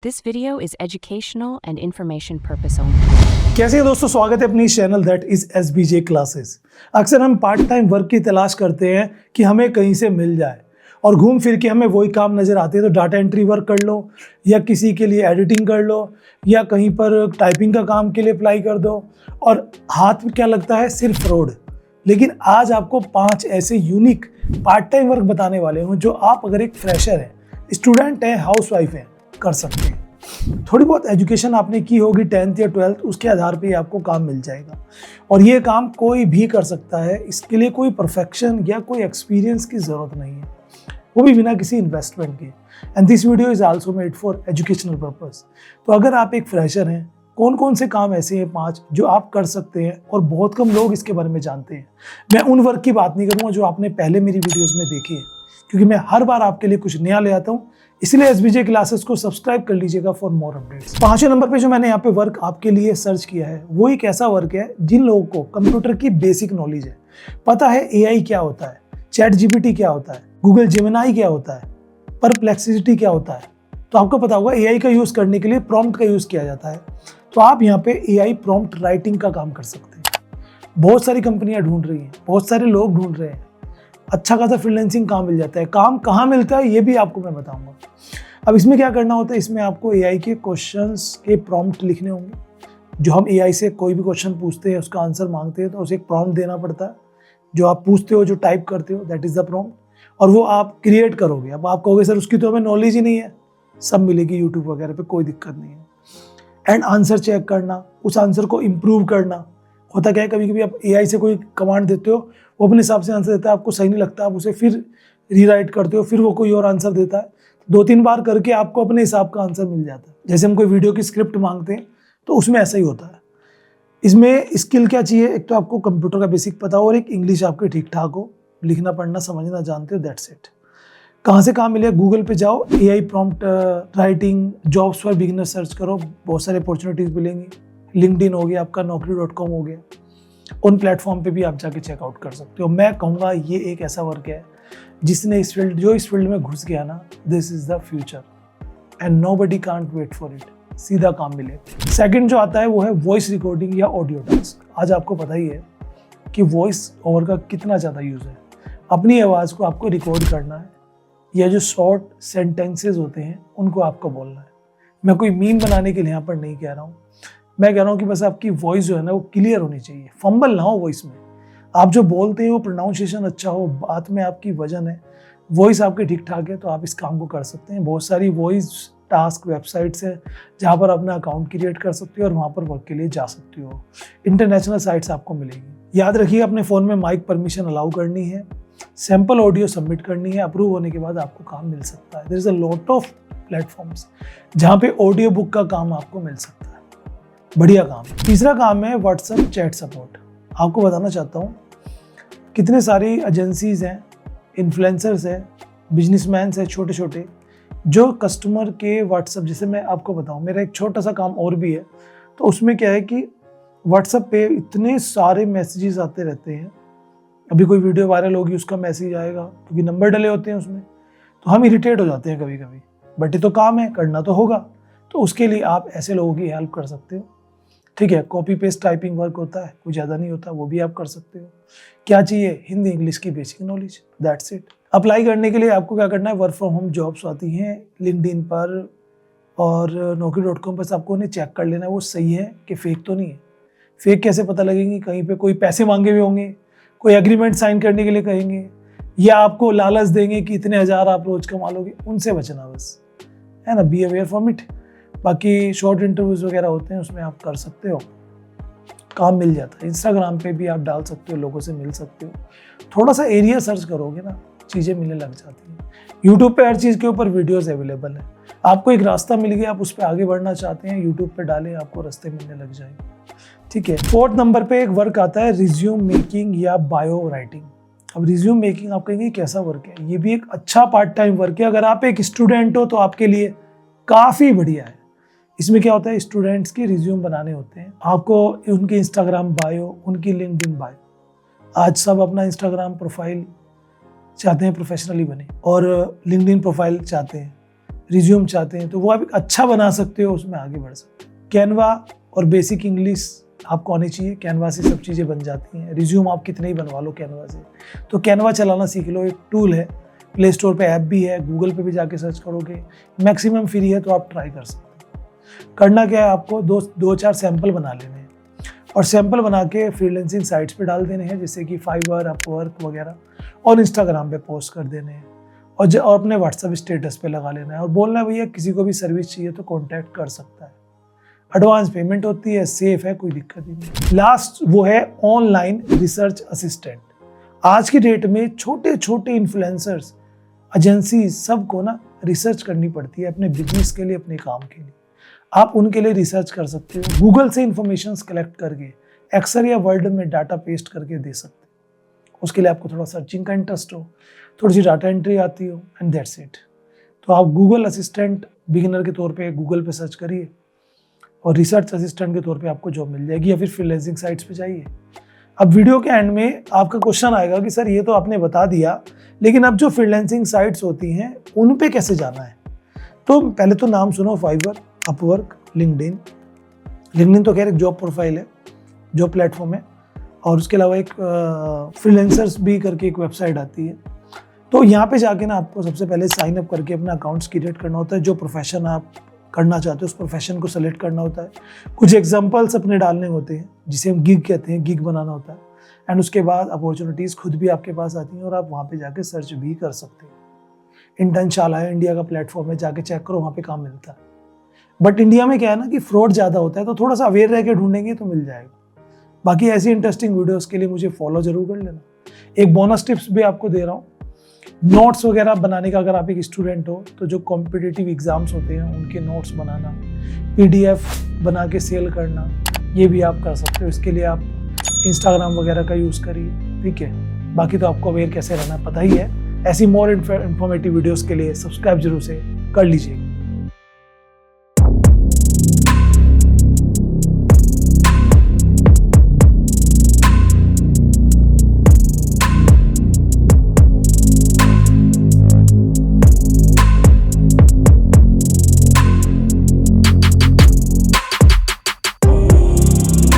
This video is educational and information purpose only. कैसे हैं दोस्तों, स्वागत है अपनी channel that is SBJ classes. अक्सर हम पार्ट टाइम वर्क की तलाश करते हैं कि हमें कहीं से मिल जाए और घूम फिर के हमें वही काम नज़र आते हैं। तो डाटा एंट्री वर्क कर लो या किसी के लिए एडिटिंग कर लो या कहीं पर टाइपिंग का काम के लिए अप्लाई कर दो और हाथ में क्या लगता है, सिर्फ फ्रॉड। लेकिन आज आपको 5 ऐसे यूनिक पार्ट टाइम वर्क बताने वाले हूँ जो आप अगर एक फ्रेशर हैं, स्टूडेंट हैं, हाउसवाइफ हैं, कर सकते हैं। थोड़ी बहुत एजुकेशन आपने की होगी 10th या 12th, उसके आधार पे आपको काम मिल जाएगा और ये काम कोई भी कर सकता है। इसके लिए कोई परफेक्शन या कोई एक्सपीरियंस की ज़रूरत नहीं है, वो भी बिना किसी इन्वेस्टमेंट के। And this video is also made for educational purpose. तो अगर आप एक फ्रेशर हैं, कौन कौन से काम ऐसे हैं 5 जो आप कर सकते हैं और बहुत कम लोग इसके बारे में जानते हैं। मैं उन वर्क की बात नहीं करूँगा जो आपने पहले मेरी वीडियोज़ में देखे हैं, क्योंकि मैं हर बार आपके लिए कुछ नया ले आता हूँ। इसलिए SBJ क्लासेस को सब्सक्राइब कर लीजिएगा फॉर मोर अपडेट्स। 5वें नंबर पे जो मैंने यहाँ पे वर्क आपके लिए सर्च किया है वो एक ऐसा वर्क है जिन लोगों को कंप्यूटर की बेसिक नॉलेज है, पता है AI क्या होता है, ChatGPT क्या होता है, गूगल जेमिनाई क्या होता है, परप्लेक्सिटी क्या होता है। तो आपको पता होगा AI का यूज़ करने के लिए प्रॉम्प्ट का यूज़ किया जाता है। तो आप यहाँ पे AI प्रॉम्प्ट राइटिंग का काम कर सकते हैं। बहुत सारी कंपनियाँ ढूंढ रही हैं, बहुत सारे लोग ढूंढ रहे हैं, अच्छा खासा फ्रीलांसिंग काम मिल जाता है। काम कहाँ मिलता है ये भी आपको मैं बताऊंगा। अब इसमें क्या करना होता है, इसमें आपको AI के क्वेश्चंस के प्रॉम्प्ट लिखने होंगे। जो हम AI से कोई भी क्वेश्चन पूछते हैं, उसका आंसर मांगते हैं, तो उसे एक प्रॉम्प्ट देना पड़ता है। जो आप पूछते हो, जो टाइप करते हो, दैट इज़ द प्रॉम्प्ट, और वो आप क्रिएट करोगे। अब आप कहोगे सर उसकी तो हमें नॉलेज ही नहीं है, सब मिलेगी यूट्यूब वगैरह पर, कोई दिक्कत नहीं है। एंड आंसर चेक करना, उस आंसर को इम्प्रूव करना। होता क्या है, कभी कभी आप AI से कोई कमांड देते हो, वो अपने हिसाब से आंसर देता है, आपको सही नहीं लगता, आप उसे फिर रीराइट करते हो, फिर वो कोई और आंसर देता है। 2-3 बार करके आपको अपने हिसाब का आंसर मिल जाता है। जैसे हम कोई वीडियो की स्क्रिप्ट मांगते हैं तो उसमें ऐसा ही होता है। इसमें स्किल क्या चाहिए, एक तो आपको कंप्यूटर का बेसिक पता हो और एक इंग्लिश आपकी ठीक ठाक हो, लिखना पढ़ना समझना जानते हो, दैट्स इट। कहाँ से काम मिलेगा, गूगल पे जाओ, AI prompt writing jobs for beginner search करो, बहुत सारे अपॉर्चुनिटीज़ मिलेंगी। लिंक्डइन हो गया आपका, naukri.com हो गया, उन प्लेटफॉर्म पे भी आप जाके चेकआउट कर सकते हो। मैं कहूँगा ये एक ऐसा वर्क है जिसने इस फील्ड में घुस गया ना, this is the future and nobody can't wait for it, सीधा काम मिले। सेकंड जो आता है वो है वॉइस रिकॉर्डिंग या ऑडियो टास्क। आज आपको पता ही है कि वॉइस ओवर का कितना ज़्यादा यूज़ है। अपनी आवाज़ को आपको रिकॉर्ड करना है, या जो शॉर्ट सेंटेंसेज होते हैं उनको आपको बोलना है। मैं कोई मीम बनाने के लिए यहाँ पर नहीं कह रहा हूँ, मैं कह रहा हूँ कि बस आपकी वॉइस जो है ना वो क्लियर होनी चाहिए, फंबल ना हो वॉइस में। आप जो बोलते हैं वो प्रोनाउंसिएशन अच्छा हो, बात में आपकी वजन है, वॉइस आपकी ठीक ठाक है, तो आप इस काम को कर सकते हैं। बहुत सारी वॉइस टास्क वेबसाइट्स हैं जहाँ पर अपना अकाउंट क्रिएट कर सकते हो और वहाँ पर वर्क के लिए जा सकते हो। इंटरनेशनल साइट्स आपको मिलेगी। याद रखिए अपने फ़ोन में माइक परमिशन अलाउ करनी है, सैम्पल ऑडियो सबमिट करनी है, अप्रूव होने के बाद आपको काम मिल सकता है। There is a lot of platforms जहाँ पे ऑडियो बुक का काम आपको मिल सकता है, बढ़िया काम। तीसरा काम है व्हाट्सएप चैट सपोर्ट। आपको बताना चाहता हूँ कितने सारी एजेंसीज हैं, इन्फ्लुएंसर्स हैं, बिजनेसमैन हैं छोटे छोटे, जो कस्टमर के व्हाट्सएप, जैसे मैं आपको बताऊँ मेरा एक छोटा सा काम और भी है, तो उसमें क्या है कि व्हाट्सएप पे इतने सारे मैसेजेस आते रहते हैं। अभी कोई वीडियो वायरल होगी, उसका मैसेज आएगा, क्योंकि नंबर डले होते हैं उसमें, तो हम इरिटेट हो जाते हैं कभी कभी, बट ये तो काम है, करना तो होगा। तो उसके लिए आप ऐसे लोगों की हेल्प कर सकते हो। ठीक है, कॉपी पेस्ट टाइपिंग वर्क होता है, कोई ज़्यादा नहीं होता, वो भी आप कर सकते हो। क्या चाहिए, हिंदी इंग्लिश की basic knowledge, that's it. Apply करने के लिए आपको क्या करना है, वर्क फ्रॉम होम जॉब्स आती हैं लिंक्डइन पर और naukri.com पर, आपको उन्हें चेक कर लेना है वो सही है कि फेक तो नहीं है। फेक कैसे पता लगेंगी, कहीं पे कोई पैसे मांगे हुए होंगे, कोई एग्रीमेंट साइन करने के लिए कहेंगे, या आपको लालच देंगे कि इतने हज़ार आप रोज कमा लोगे, उनसे बचना बस, है ना। Be aware from it. बाकी शॉर्ट इंटरव्यूज़ वगैरह होते हैं, उसमें आप कर सकते हो, काम मिल जाता है। इंस्टाग्राम पे भी आप डाल सकते हो, लोगों से मिल सकते हो। थोड़ा सा एरिया सर्च करोगे ना, चीज़ें मिलने लग जाती हैं। यूट्यूब पे हर चीज़ के ऊपर वीडियोस अवेलेबल है। आपको एक रास्ता मिल गया, आप उस पर आगे बढ़ना चाहते हैं, यूट्यूब पे डालें, आपको रास्ते मिलने लग जाएंगे। ठीक है। 4th नंबर पे एक वर्क आता है रिज्यूम मेकिंग या बायो राइटिंग। अब रिज्यूम मेकिंग आप कहेंगे कैसा वर्क है, ये भी एक अच्छा पार्ट टाइम वर्क है। अगर आप एक स्टूडेंट हो तो आपके लिए काफ़ी बढ़िया है। इसमें क्या होता है, स्टूडेंट्स के रिज्यूम बनाने होते हैं, आपको उनकी इंस्टाग्राम बायो, उनकी लिंक्डइन बायो। आज सब अपना इंस्टाग्राम प्रोफाइल चाहते हैं प्रोफेशनली बने और लिंक्डइन प्रोफाइल चाहते हैं, रिज्यूम चाहते हैं तो वो आप एक अच्छा बना सकते हो, उसमें आगे बढ़ सकते हो। कैनवा और बेसिक इंग्लिश आपको आनी चाहिए, कैनवा से सब चीज़ें बन जाती हैं। रिज्यूम आप कितने ही बनवा लो कैनवा से, तो कैनवा चलाना सीख लो। एक टूल है, प्ले स्टोर पे ऐप भी है, गूगल पे भी जाके सर्च करोगे, मैक्सिमम फ्री है, तो आप ट्राई कर सकते हो। करना क्या है, आपको दो चार सैंपल बना लेने हैं और सैंपल बना के फ्रीलांसिंग साइट्स पे डाल देने हैं, जैसे कि फाइवर, अपवर्क वगैरह, और इंस्टाग्राम पे पोस्ट कर देने हैं और अपने व्हाट्सएप स्टेटस पे लगा लेना है और बोलना है भैया किसी को भी सर्विस चाहिए तो कॉन्टैक्ट कर सकता है। एडवांस पेमेंट होती है, सेफ है, कोई दिक्कत ही नहीं। लास्ट वो है ऑनलाइन रिसर्च असिस्टेंट। आज की डेट में छोटे छोटे इन्फ्लुएंसर्स, एजेंसी, सबको ना रिसर्च करनी पड़ती है अपने बिजनेस के लिए, अपने काम के लिए। आप उनके लिए रिसर्च कर सकते हो, गूगल से इंफॉर्मेशन कलेक्ट करके एक्सेल या वर्ड में डाटा पेस्ट करके दे सकते हो। उसके लिए आपको थोड़ा सर्चिंग का इंटरेस्ट हो, थोड़ी सी डाटा एंट्री आती हो, एंड दैट्स इट। तो आप गूगल असिस्टेंट बिगिनर के तौर पे गूगल पे सर्च करिए और रिसर्च असिस्टेंट के तौर पे आपको जॉब मिल जाएगी, या फिर फ्रीलांसिंग साइट्स पे जाइए। अब वीडियो के एंड में आपका क्वेश्चन आएगा कि सर ये तो आपने बता दिया, लेकिन अब जो फ्रीलांसिंग साइट्स होती हैं उन पे कैसे जाना है। तो पहले तो नाम सुनो, फाइवर, अपवर्क, लिंक्डइन। लिंक्डइन तो खैर एक जॉब प्रोफाइल है, जॉब प्लेटफॉर्म है, और उसके अलावा एक फ्रीलांसर्स भी करके एक वेबसाइट आती है। तो यहाँ पे जाके ना आपको सबसे पहले साइन अप करके अपना अकाउंट्स क्रिएट करना होता है। जो प्रोफेशन आप करना चाहते हो उस प्रोफेशन को सेलेक्ट करना होता है, कुछ एग्जांपल्स अपने डालने होते हैं जिसे हम गिग कहते हैं, गिग बनाना होता है, एंड उसके बाद अपॉर्चुनिटीज़ खुद भी आपके पास आती हैं और आप वहाँ पे जाके सर्च भी कर सकते हैं। इंटर्नशाला है, इंडिया का प्लेटफॉर्म है, जाके चेक करो, वहाँ पे काम मिलता है। बट इंडिया में क्या है ना कि फ्रॉड ज़्यादा होता है, तो थोड़ा सा अवेयर रह के ढूंढेंगे तो मिल जाएगा। बाकी ऐसी इंटरेस्टिंग वीडियोज़ के लिए मुझे फॉलो जरूर कर लेना। एक बोनस टिप्स भी आपको दे रहा हूँ, नोट्स वगैरह बनाने का। अगर आप एक स्टूडेंट हो तो जो कॉम्पिटिटिव एग्जाम्स होते हैं उनके नोट्स बनाना, PDF बना के सेल करना, ये भी आप कर सकते हो। इसके लिए आप इंस्टाग्राम वगैरह का यूज़ करिए, ठीक है। बाकी तो आपको अवेयर कैसे रहना पता ही है। ऐसी मोर इन्फॉर्मेटिव वीडियोज़ के लिए सब्सक्राइब जरूर से कर लीजिए।